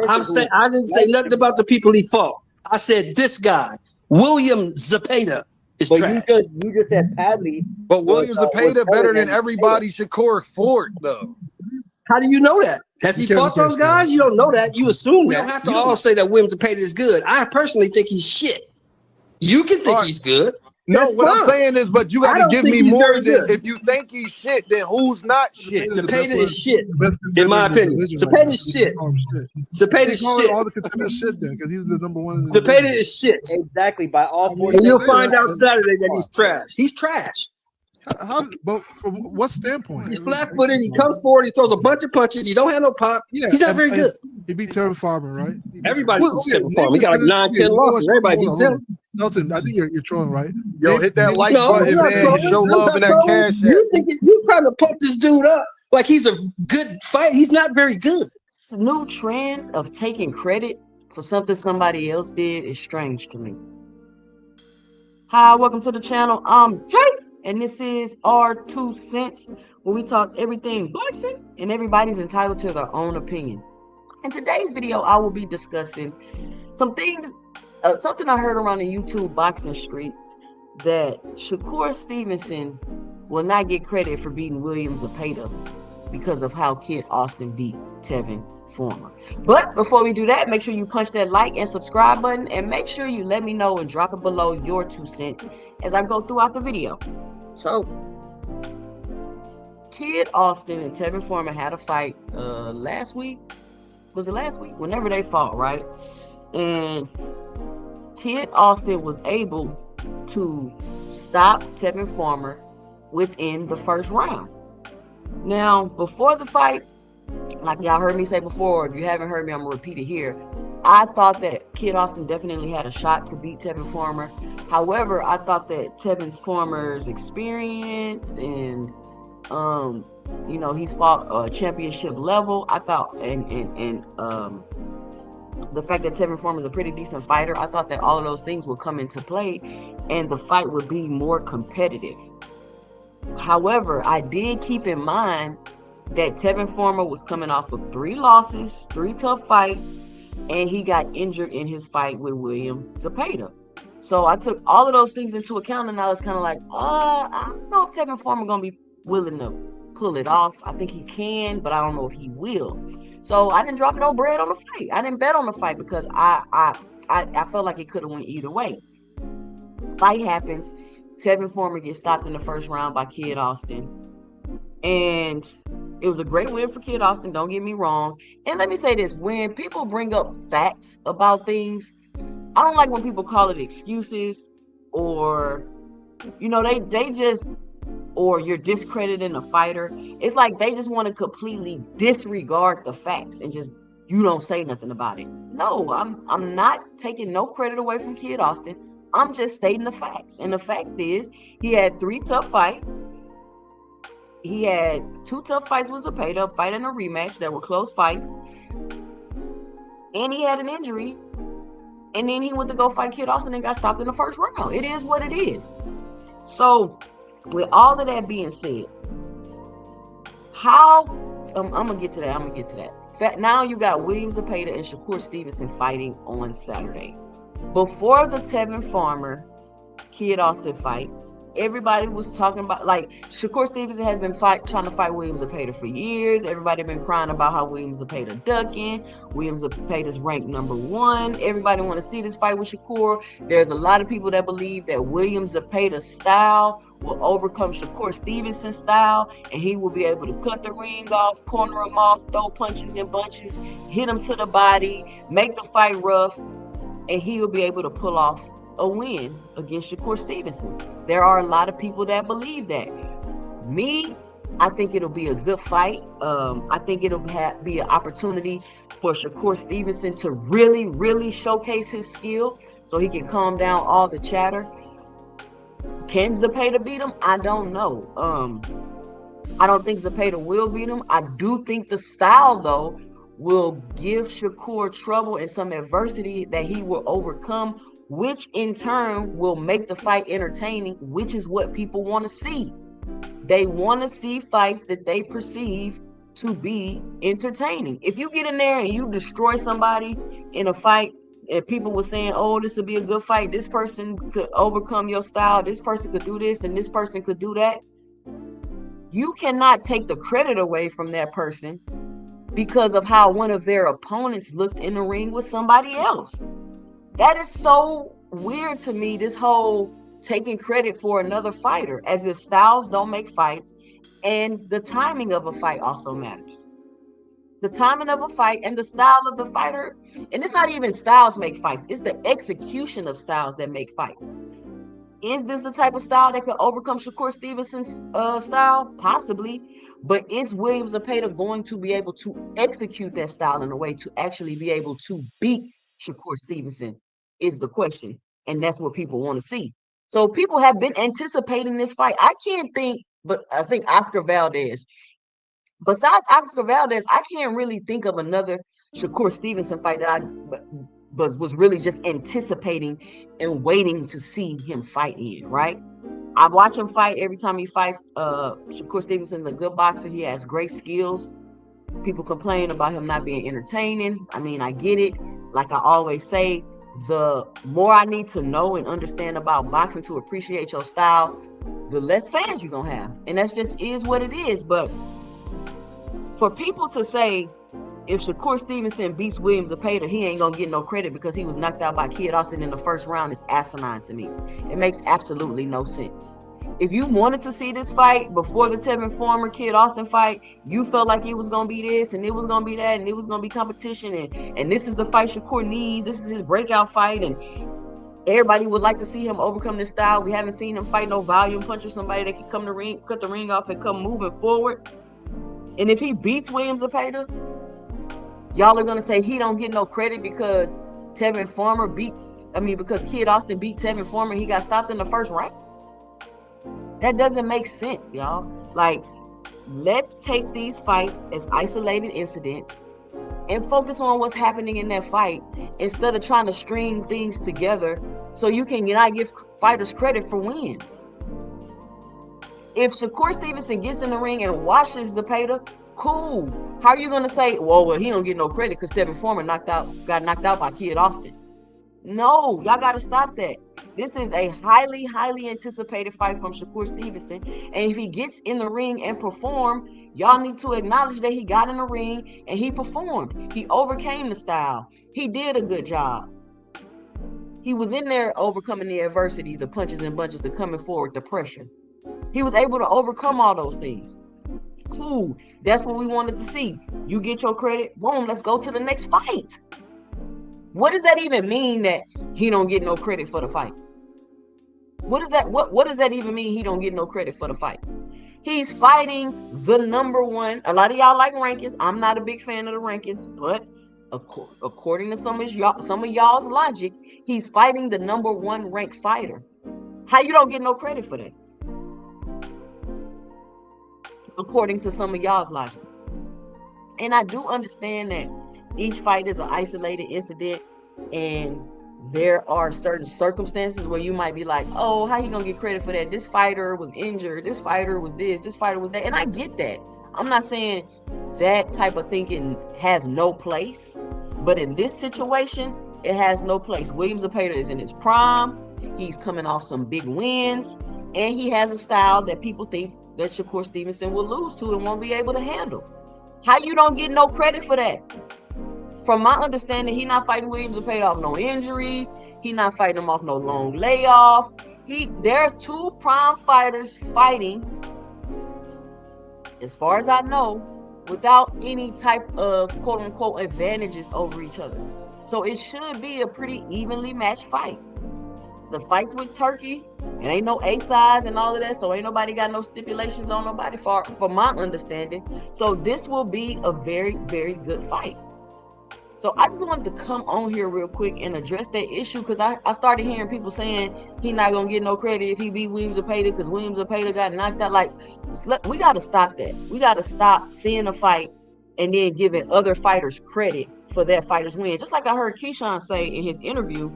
I'm saying I didn't say nothing about the people he fought. I said this guy, William Zepeda, is But trash. you just said Padley. But Williams Zepeda better than everybody Shakur fought, though. How do you know that? Has he fought those guys? You don't know that. You assume that. We don't have to all say that William Zepeda is good. I personally think he's shit. You can think he's good. No, what I'm saying is, but you got to give me more than if you think he's shit, then who's not shit? Zepeda is shit, in my opinion. Zepeda is shit. Zepeda is shit. All the contenders shit then, because he's the number one. Zepeda is shit. Exactly. By all four. And you'll find out Saturday that he's trash. He's trash. But from what standpoint? He's flat-footed. He comes forward. He throws a bunch of punches. He don't have no pop. Yeah, he's not very good. He beat Tevin Farmer, right? Everybody beats Tevin Farmer. He got like 9-10 losses. Everybody beats him. Nelson, I think you're trolling, right? Yo, hit that like button, man. Show love in that cash. You're trying to pump this dude up like he's a good fighter. He's not very good. This new trend of taking credit for something somebody else did is strange to me. Hi, welcome to the channel. I'm Jake. And this is our 2 cents, where we talk everything boxing, and everybody's entitled to their own opinion. In today's video, I will be discussing some things, something I heard around the YouTube boxing street, that Shakur Steveson will not get credit for beating William Zepeda because of how Kid Austin beat Tevin Farmer. But before we do that, make sure you punch that like and subscribe button, and make sure you let me know and drop it below your 2 cents as I go throughout the video. So, Kid Austin and Tevin Farmer had a fight last week. Was it last week? Whenever they fought, right? And Kid Austin was able to stop Tevin Farmer within the first round. Now, before the fight, like y'all heard me say before, if you haven't heard me, I'm gonna repeat it here. I thought that Kid Austin definitely had a shot to beat Tevin Farmer. However, I thought that Tevin Farmer's experience and you know, he's fought championship level. I thought, and the fact that Tevin Farmer is a pretty decent fighter, I thought that all of those things would come into play, and the fight would be more competitive. However, I did keep in mind that Tevin Farmer was coming off of 3 losses, 3 tough fights, and he got injured in his fight with William Zepeda. So I took all of those things into account, and I was kind of like, I don't know if Tevin Farmer going to be willing to pull it off. I think he can, but I don't know if he will. So I didn't drop no bread on the fight. I didn't bet on the fight because I felt like it could have went either way. Fight happens. Tevin Farmer gets stopped in the first round by Kid Austin. And it was a great win for Kid Austin, don't get me wrong. And let me say this, when people bring up facts about things, I don't like when people call it excuses, or, you know, they just, or you're discrediting a fighter. It's like they just want to completely disregard the facts and just, you don't say nothing about it. No, I'm not taking no credit away from Kid Austin. I'm just stating the facts. And the fact is, he had 3 tough fights. He had 2 tough fights with Zepeda, a fight and a rematch that were close fights. And he had an injury. And then he went to go fight Kid Austin and got stopped in the first round. It is what it is. So, with all of that being said, how I'm gonna get to that. Now you got William Zepeda and Shakur Steveson fighting on Saturday. Before the Tevin Farmer Kid Austin fight, everybody was talking about, like, Shakur Steveson has been trying to fight William Zepeda for years. Everybody been crying about how William Zepeda ducking. William Zepeda's ranked #1. Everybody want to see this fight with Shakur. There's a lot of people that believe that William Zepeda's style will overcome Shakur Stevenson's style, and he will be able to cut the ring off, corner him off, throw punches and bunches, hit him to the body, make the fight rough, and he will be able to pull off a win against Shakur Steveson. There are a lot of people that believe that. Me, I think it'll be a good fight. I think it'll be an opportunity for Shakur Steveson to really, really showcase his skill so he can calm down all the chatter. Can Zepeda beat him? I don't know. I don't think Zepeda will beat him. I do think the style, though, will give Shakur trouble and some adversity that he will overcome, which in turn will make the fight entertaining, which is what people want to see. They want to see fights that they perceive to be entertaining. If you get in there and you destroy somebody in a fight, and people were saying, oh, this would be a good fight, this person could overcome your style, this person could do this, and this person could do that, you cannot take the credit away from that person because of how one of their opponents looked in the ring with somebody else. That is so weird to me, this whole taking credit for another fighter, as if styles don't make fights, and the timing of a fight also matters. The timing of a fight and the style of the fighter, and it's not even styles make fights, it's the execution of styles that make fights. Is this the type of style that could overcome Shakur Stevenson's style? Possibly. But is Williams Zepeda going to be able to execute that style in a way to actually be able to beat Shakur Stevenson is the question. And that's what people want to see. So people have been anticipating this fight. I can't think, but I think Oscar Valdez. Besides Oscar Valdez, I can't really think of another Shakur Stevenson fight that I was really just anticipating and waiting to see him fight in, right? I watch him fight every time he fights. Shakur Stevenson's a good boxer. He has great skills. People complain about him not being entertaining. I mean, I get it. Like I always say, the more I need to know and understand about boxing to appreciate your style, the less fans you're going to have. And that's just is what it is. But for people to say, if Shakur Stevenson beats Williams Zepeda, he ain't gonna get no credit because he was knocked out by Kid Austin in the first round is asinine to me. It makes absolutely no sense. If you wanted to see this fight before the Tevin Farmer Kid Austin fight, you felt like it was gonna be this and it was gonna be that and it was gonna be competition and this is the fight Shakur needs. This is his breakout fight and everybody would like to see him overcome this style. We haven't seen him fight no volume puncher, somebody that can come to ring, cut the ring off and come moving forward. And if he beats Williams Zepeda, y'all are going to say he don't get no credit because because Kid Austin beat Tevin Farmer, he got stopped in the first round. That doesn't make sense, y'all. Like, let's take these fights as isolated incidents and focus on what's happening in that fight instead of trying to string things together so you can not give fighters credit for wins. If Shakur Stevenson gets in the ring and washes Zepeda, cool. How are you going to say, well, he don't get no credit because Tevin Farmer got knocked out by Kid Austin? No, y'all got to stop that. This is a highly, highly anticipated fight from Shakur Stevenson. And if he gets in the ring and perform, y'all need to acknowledge that he got in the ring and he performed. He overcame the style. He did a good job. He was in there overcoming the adversity, the punches and bunches, the coming forward, the pressure. He was able to overcome all those things. Cool. That's what we wanted to see. You get your credit. Boom. Let's go to the next fight. What does that even mean that he don't get no credit for the fight? What does that even mean he don't get no credit for the fight? He's fighting the number one. A lot of y'all like rankings. I'm not a big fan of the rankings, but according to some of y'all's logic, he's fighting the number one ranked fighter. How you don't get no credit for that? According to some of y'all's logic. And I do understand that each fight is an isolated incident and there are certain circumstances where you might be like, oh, how you gonna get credit for that? This fighter was injured, this fighter was this fighter was that. And I get that. I'm not saying that type of thinking has no place, but in this situation, it has no place. Williams Zepeda is in his prime. He's coming off some big wins, and he has a style that people think that Shakur Stevenson will lose to and won't be able to handle. How you don't get no credit for that? From my understanding, he not fighting Williams Zepeda off no injuries. He not fighting him off no long layoff. There's two prime fighters fighting, as far as I know, without any type of quote-unquote advantages over each other. So it should be a pretty evenly matched fight. The fights with Turkey, it ain't no A-sides and all of that, so ain't nobody got no stipulations on nobody for my understanding. So this will be a very, very good fight. So I just wanted to come on here real quick and address that issue because I started hearing people saying he not going to get no credit if he beat Williams Zepeda because Williams Zepeda got knocked out. Like, we got to stop that. We got to stop seeing a fight and then giving other fighters credit for that fighter's win. Just like I heard Keyshawn say in his interview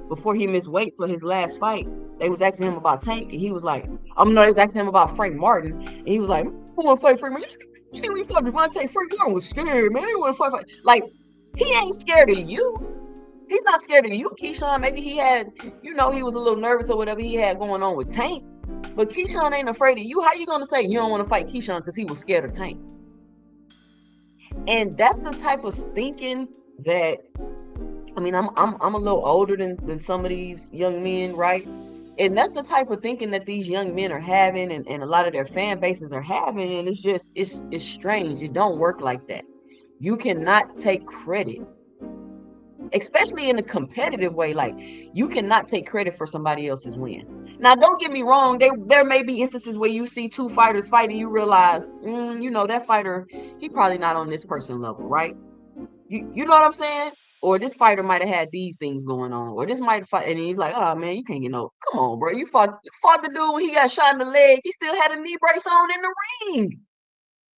before he missed weight for his last fight, they was asking him about Tank and he was like, they was asking him about Frank Martin and he was like, I want to fight Frank Martin. See, when he fought Devontae Frank, I was scared, man. He wasn't fight. Like, he ain't scared of you. He's not scared of you, Keyshawn. Maybe he had, he was a little nervous or whatever he had going on with Tank. But Keyshawn ain't afraid of you. How you gonna say you don't want to fight Keyshawn because he was scared of Tank? And that's the type of thinking that, I mean, I'm a little older than some of these young men, right? And that's the type of thinking that these young men are having, and a lot of their fan bases are having. And it's just, it's strange. It don't work like that. You cannot take credit, especially in a competitive way. Like, you cannot take credit for somebody else's win. Now, don't get me wrong. There may be instances where you see two fighters fight and you realize, that fighter, he probably not on this person level, right? You know what I'm saying? Or this fighter might have had these things going on, or this might have fought, and he's like, oh man, you can't get no. Come on, bro. You fought the dude when he got shot in the leg. He still had a knee brace on in the ring.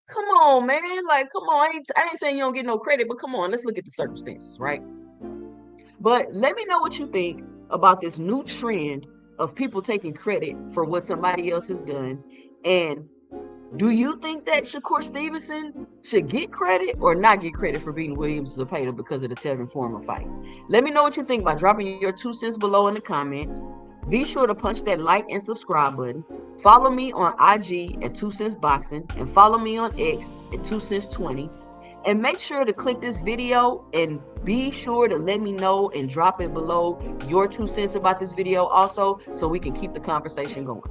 Come on, man. Like, come on. I ain't saying you don't get no credit, but come on, let's look at the circumstances, right? But let me know what you think about this new trend of people taking credit for what somebody else has done. And do you think that Shakur Steveson should get credit or not get credit for beating Williams Zepeda because of the Tevin Former fight? Let me know what you think by dropping your 2 cents below in the comments. Be sure to punch that like and subscribe button. Follow me on IG at 2 Cents Boxing and follow me on X at 2 Cents 20. And make sure to click this video and be sure to let me know and drop it below your 2 cents about this video also, so we can keep the conversation going.